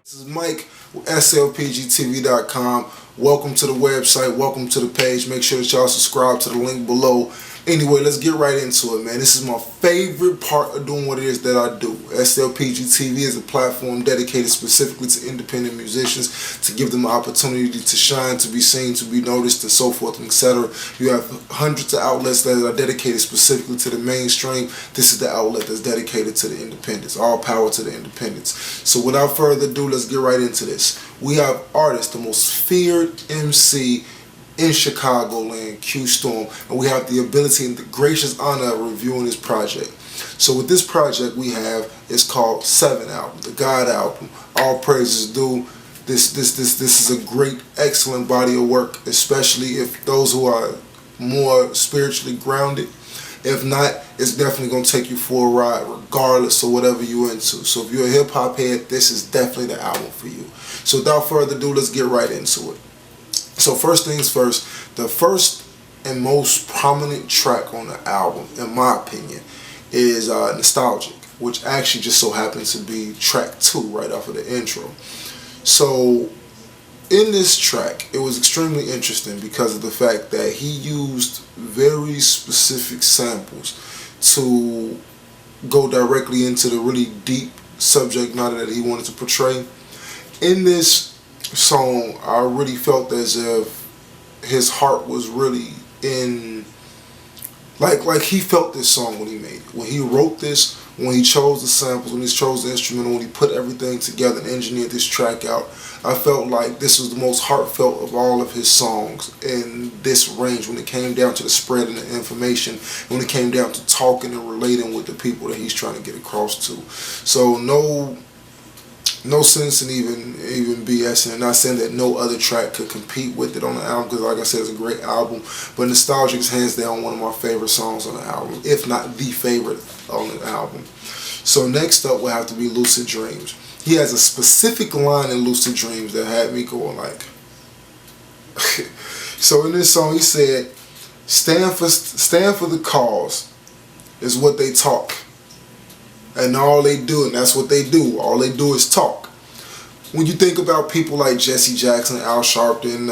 This is Mike with slpgtv.com. Welcome to the website. Welcome to the page. Make sure that y'all subscribe to the link below. Anyway, let's get right into it, man. This is my favorite part of doing what it is that I do. SLPGTV is a platform dedicated specifically to independent musicians to give them an opportunity to shine, to be seen, to be noticed, and so forth and etc. You have hundreds of outlets that are dedicated specifically to the mainstream. This is the outlet that's dedicated to the independents. All power to the independents. So without further ado, let's get right into this. We have artist, the most feared MC in Chcagoland, Q Storm, and we have the ability and the gracious honor of reviewing this project. So with this project we have, it's called 7 album, the God album. All praises due. This is a great, excellent body of work, especially if those who are more spiritually grounded. If not, it's definitely going to take you for a ride regardless of whatever you're into. So if you're a hip hop head, this is definitely the album for you. So without further ado, let's get right into it. So first things first, the first and most prominent track on the album, in my opinion, is Nostalgic, which actually just so happens to be track 2 right off of the intro. So in this track, it was extremely interesting because of the fact that he used very specific samples to go directly into the really deep subject matter that he wanted to portray. In this song, I really felt as if his heart was really in, like he felt this song when he made it. When he wrote this, when he chose the samples, when he chose the instrumental, when he put everything together and engineered this track out, I felt like this was the most heartfelt of all of his songs in this range when it came down to the spread and the information, when it came down to talking and relating with the people that he's trying to get across to. So no sense in even BSing, and not saying that no other track could compete with it on the album, because like I said, it's a great album. But Nostalgic is hands down one of my favorite songs on the album, if not the favorite on the album. So next up will have to be Lucid Dreams. He has a specific line in Lucid Dreams that had me going like so in this song he said, stand for the cause is what they talk. And all they do, and that's what they do, all they do is talk. When you think about people like Jesse Jackson, Al Sharpton,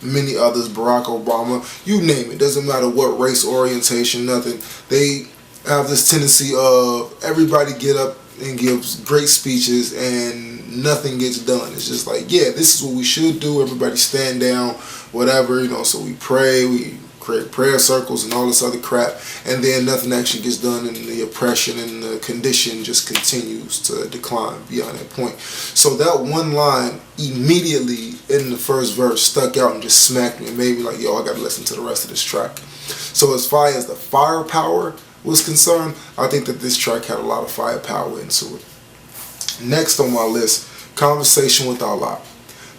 many others, Barack Obama, you name it, doesn't matter what race, orientation, nothing, they have this tendency of everybody get up and gives great speeches and nothing gets done. It's just like, yeah, this is what we should do, everybody stand down, whatever, you know, so we pray, we create prayer circles and all this other crap, and then nothing actually gets done, and the oppression and the condition just continues to decline beyond that point. So that one line immediately in the first verse stuck out and just smacked me and made me like, yo, I gotta listen to the rest of this track. So as far as the firepower was concerned, I think that this track had a lot of firepower into it. Next on my list, Conversation with Allah.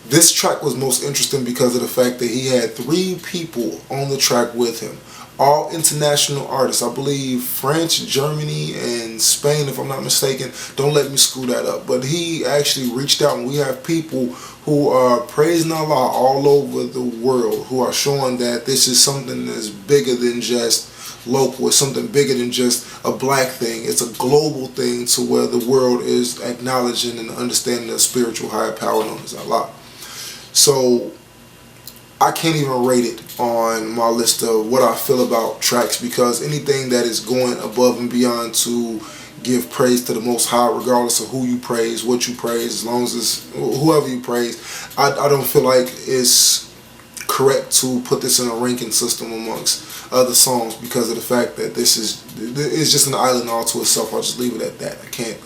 This track was most interesting because of the fact that he had 3 people on the track with him. All international artists. I believe France, Germany, and Spain, if I'm not mistaken. Don't let me screw that up. But he actually reached out, and we have people who are praising Allah all over the world, who are showing that this is something that's bigger than just local. It's something bigger than just a black thing. It's a global thing to where the world is acknowledging and understanding the spiritual higher power known as Allah. So I can't even rate it on my list of what I feel about tracks, because anything that is going above and beyond to give praise to the Most High, regardless of who you praise, what you praise, as long as it's whoever you praise, I don't feel like it's correct to put this in a ranking system amongst other songs, because of the fact that it's just an island all to itself. I'll just leave it at that.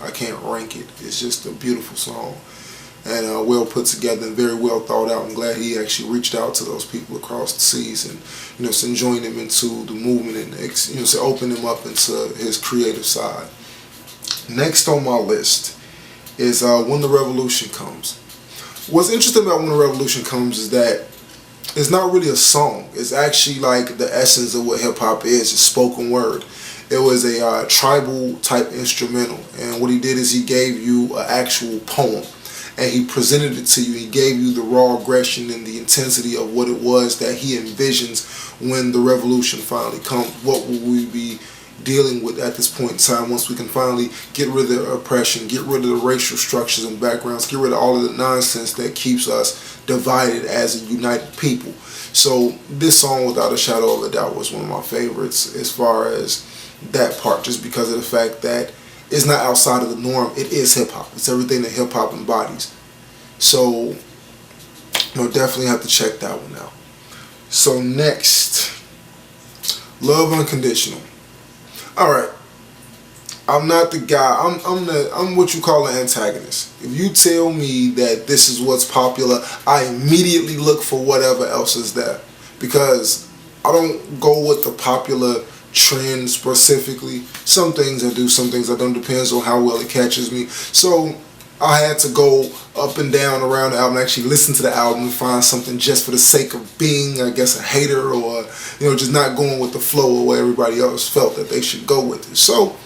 I can't rank it. It's just a beautiful song, and well put together and very well thought out. I'm glad he actually reached out to those people across the seas and, you know, so join them into the movement and, you know, so open them up into his creative side. Next on my list is When the Revolution Comes. What's interesting about When the Revolution Comes is that it's not really a song. It's actually like the essence of what hip hop is. It's spoken word. It was a tribal type instrumental, and what he did is he gave you an actual poem, and he presented it to you. He gave you the raw aggression and the intensity of what it was that he envisions when the revolution finally comes. What will we be dealing with at this point in time, once we can finally get rid of the oppression, get rid of the racial structures and backgrounds, get rid of all of the nonsense that keeps us divided as a united people. So this song, without a shadow of a doubt, was one of my favorites as far as that part, just because of the fact that it's not outside of the norm. It is hip-hop. It's everything that hip-hop embodies. So definitely have to check that one out. So next, Love Unconditional. Alright, I'm not the guy, I'm what you call an antagonist. If you tell me that this is what's popular, I immediately look for whatever else is there. Because I don't go with the popular trend specifically. Some things I do, some things I don't, depends on how well it catches me. So I had to go up and down around the album, actually listen to the album and find something just for the sake of being, I guess, a hater, or just not going with the flow of what everybody else felt that they should go with it. So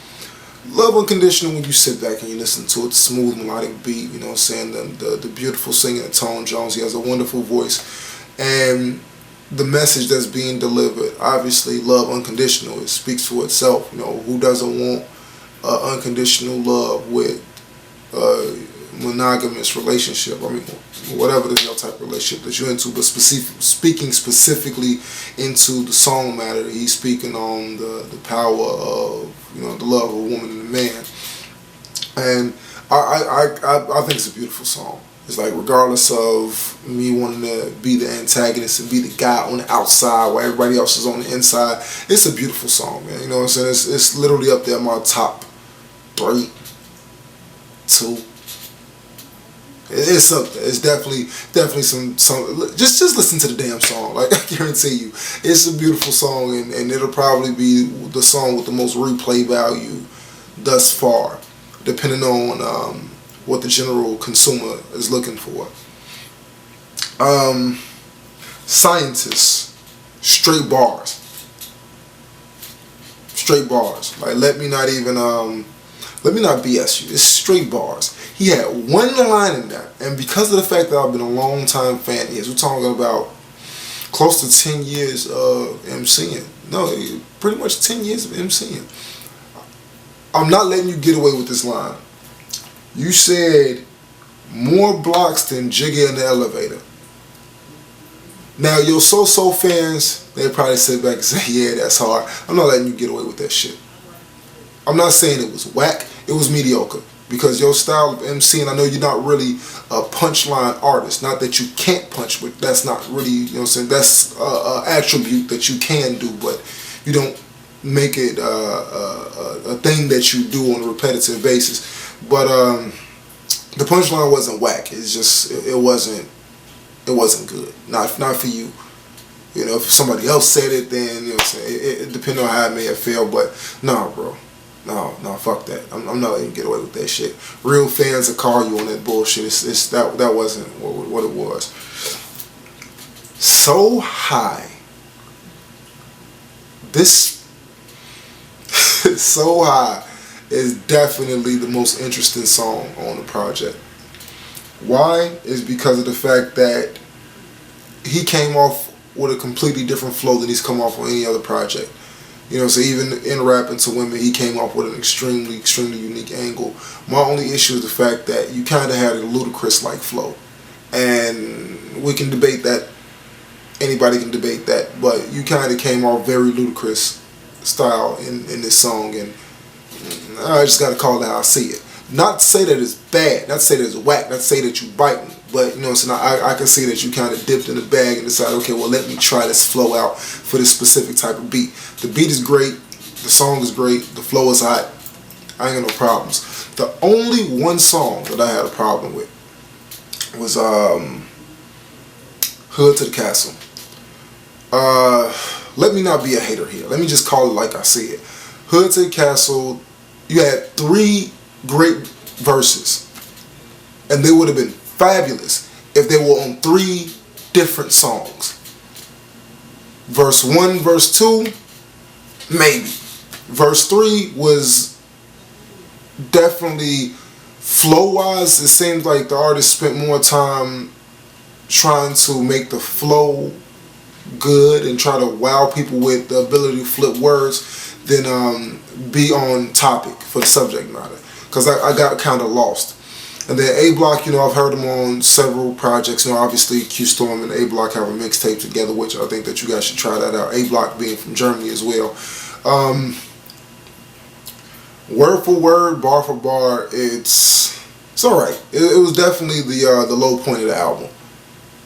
Love Unconditional, when you sit back and you listen to it, the smooth melodic beat, the beautiful singing of Tone Jones. He has a wonderful voice, and the message that's being delivered, obviously love unconditional, it speaks for itself. Who doesn't want unconditional love with monogamous relationship? I mean, whatever the hell type of relationship that you're into, but speaking specifically into the song matter, he's speaking on the power of the love of a woman and a man, and I think it's a beautiful song. It's like, regardless of me wanting to be the antagonist and be the guy on the outside while everybody else is on the inside, it's a beautiful song, man. You know what I'm saying? It's literally up there in my top 3, 2. It's up there. It's definitely some. Just listen to the damn song. Like, I guarantee you, it's a beautiful song, and it'll probably be the song with the most replay value thus far, depending on what the general consumer is looking for. Scientists, straight bars. Like, let me not BS you. It's straight bars. He had one line in that, and because of the fact that I've been a long time fan of his, we're talking about close to 10 years of MCing. No, pretty much 10 years of MCing. I'm not letting you get away with this line. You said more blocks than Jigga in the elevator. Now, your So-So fans, they probably sit back and say, yeah, that's hard. I'm not letting you get away with that shit. I'm not saying it was whack. It was mediocre. Because your style of MCing, I know you're not really a punchline artist. Not that you can't punch, but that's not really, that's an attribute that you can do, but you don't make it a thing that you do on a repetitive basis. But the punchline wasn't whack. It's just, it wasn't good. Not for you. If somebody else said it, then, it depends on how it may have felt, but nah, bro. No, fuck that. I'm not letting you get away with that shit. Real fans will call you on that bullshit. That wasn't what it was. So High. This So High is definitely the most interesting song on the project. Why? Is because of the fact that he came off with a completely different flow than he's come off on any other project. So even in Rapping to Women, he came off with an extremely, extremely unique angle. My only issue is the fact that you kind of had a Ludacris-like flow. And we can debate that. Anybody can debate that. But you kind of came off very Ludacris style in this song. And I just got to call it how I see it. Not to say that it's bad. Not to say that it's whack. Not to say that you biting. But, I can see that you kind of dipped in the bag and decided, okay, well, let me try this flow out for this specific type of beat. The beat is great. The song is great. The flow is hot. I ain't got no problems. The only one song that I had a problem with was Hood to the Castle. Let me not be a hater here. Let me just call it like I see it. Hood to the Castle, you had 3 great verses. And they would have been fabulous if they were on 3 different songs. Verse 1, verse 2, maybe. Verse 3 was definitely, flow-wise, it seems like the artist spent more time trying to make the flow good and try to wow people with the ability to flip words than be on topic for the subject matter, because I got kind of lost. And then A Block, I've heard him on several projects. Obviously Q Storm and A Block have a mixtape together, which I think that you guys should try that out. A Block being from Germany as well. Word for word, bar for bar, it's alright. It was definitely the low point of the album.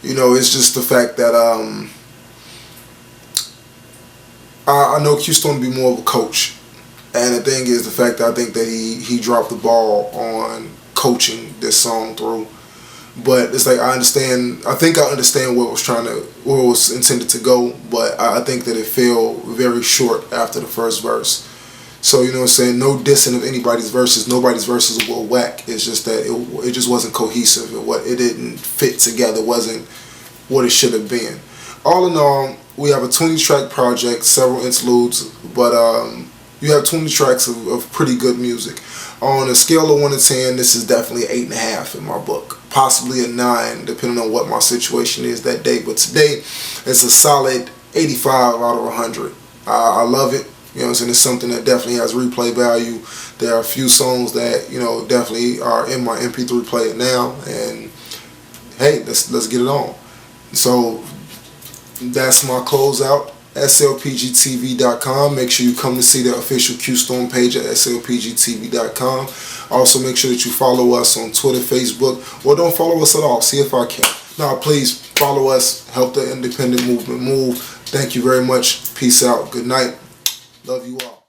It's just the fact that I know Q Storm to be more of a coach, and the thing is the fact that I think that he dropped the ball on coaching this song through. But it's like I think I understand where it was intended to go, but I think that it fell very short after the first verse. So no dissing of anybody's verses. Nobody's verses were whack. It's just that it just wasn't cohesive. It didn't fit together. It wasn't what it should have been. All in all, we have a 20-track project, several interludes, but you have 20 tracks of pretty good music. On a scale of 1 to 10, this is definitely 8.5 in my book. Possibly a 9, depending on what my situation is that day. But today, it's a solid 85 out of 100. I love it. It's something that definitely has replay value. There are a few songs that, definitely are in my MP3 player now. And, hey, let's get it on. So, that's my closeout. slpgtv.com. Make sure you come to see the official Q Storm page at slpgtv.com. Also, make sure that you follow us on Twitter, Facebook, or don't follow us at all. See if I can. Now, please follow us. Help the independent movement move. Thank you very much. Peace out. Good night. Love you all.